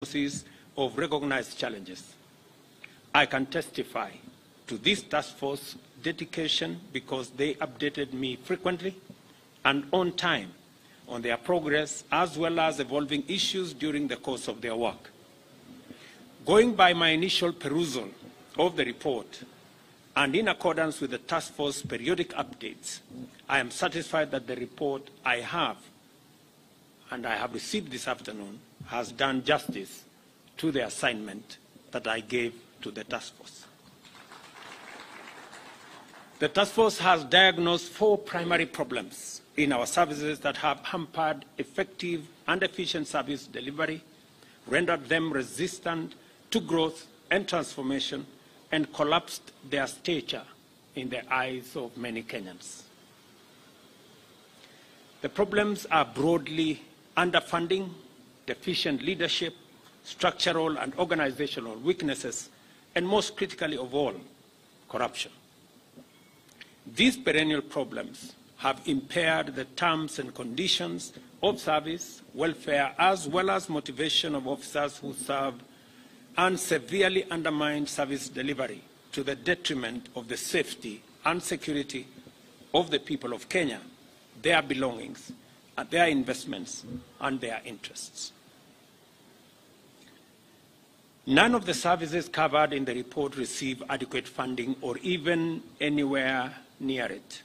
of recognized challenges. I can testify to this task force dedication because they updated me frequently and on time on their progress as well as evolving issues during the course of their work. Going by my initial perusal of the report and in accordance with the task force periodic updates, I am satisfied that the report I have received this afternoon has done justice to the assignment that I gave to the task force. The task force has diagnosed 4 primary problems in our services that have hampered effective and efficient service delivery, rendered them resistant to growth and transformation, and collapsed their stature in the eyes of many Kenyans. The problems are broadly underfunding, deficient leadership, structural and organizational weaknesses, and most critically of all, corruption. These perennial problems have impaired the terms and conditions of service, welfare, as well as motivation of officers who serve, and severely undermined service delivery to the detriment of the safety and security of the people of Kenya, their belongings, their investments, and their interests. None of the services covered in the report receive adequate funding or even anywhere near it.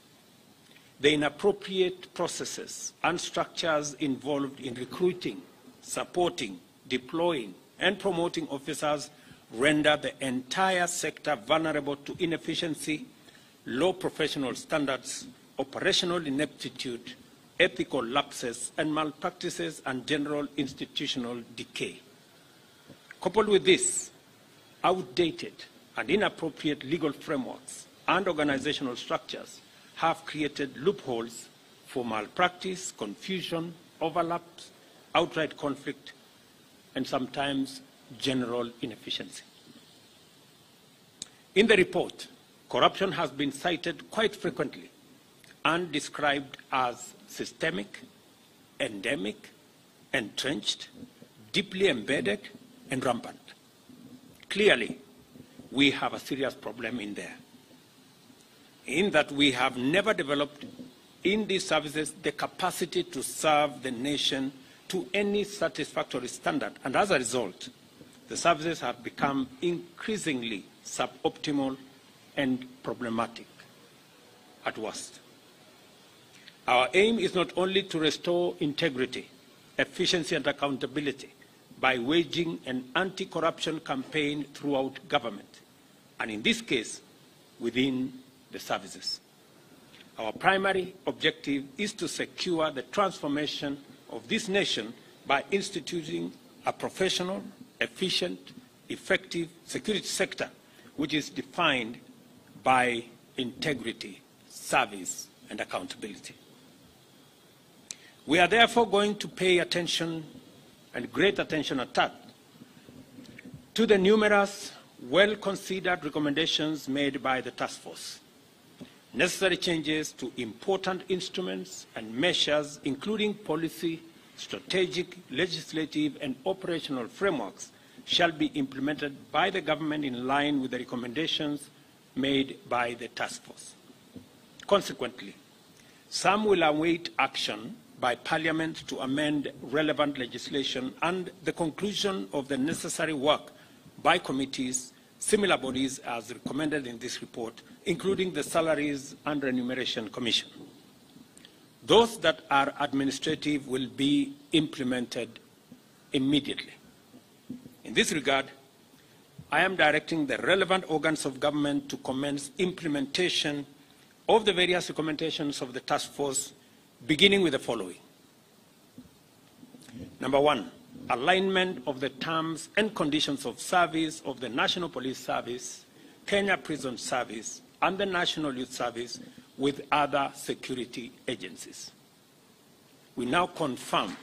The inappropriate processes and structures involved in recruiting, supporting, deploying, and promoting officers render the entire sector vulnerable to inefficiency, low professional standards, operational ineptitude, ethical lapses and malpractices, and general institutional decay. Coupled with this, outdated and inappropriate legal frameworks and organizational structures have created loopholes for malpractice, confusion, overlaps, outright conflict, and sometimes general inefficiency. In the report, corruption has been cited quite frequently and described as systemic, endemic, entrenched, deeply embedded, and rampant. Clearly, we have a serious problem in there, in that we have never developed in these services the capacity to serve the nation to any satisfactory standard, and as a result, the services have become increasingly suboptimal and problematic at worst. Our aim is not only to restore integrity, efficiency, and accountability by waging an anti-corruption campaign throughout government, and in this case, within the services. Our primary objective is to secure the transformation of this nation by instituting a professional, efficient, effective security sector which is defined by integrity, service, and accountability. We are therefore going to pay attention, and great attention at that, to the numerous well-considered recommendations made by the task force. Necessary changes to important instruments and measures, including policy, strategic, legislative, and operational frameworks, shall be implemented by the government in line with the recommendations made by the task force. Consequently, some will await action by Parliament to amend relevant legislation and the conclusion of the necessary work by committees, similar bodies as recommended in this report, including the Salaries and Remuneration Commission. Those that are administrative will be implemented immediately. In this regard, I am directing the relevant organs of government to commence implementation of the various recommendations of the task force, beginning with the following. Number 1, alignment of the terms and conditions of service of the National Police Service, Kenya Prison Service, and the National Youth Service with other security agencies. We now confirm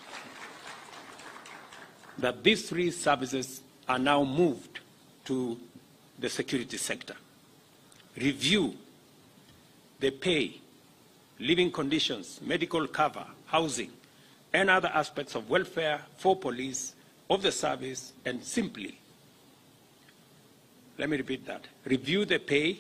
that these 3 services are now moved to the security sector. Review the pay, living conditions, medical cover, housing, and other aspects of welfare for police, of the service and simply, let me repeat that, review the pay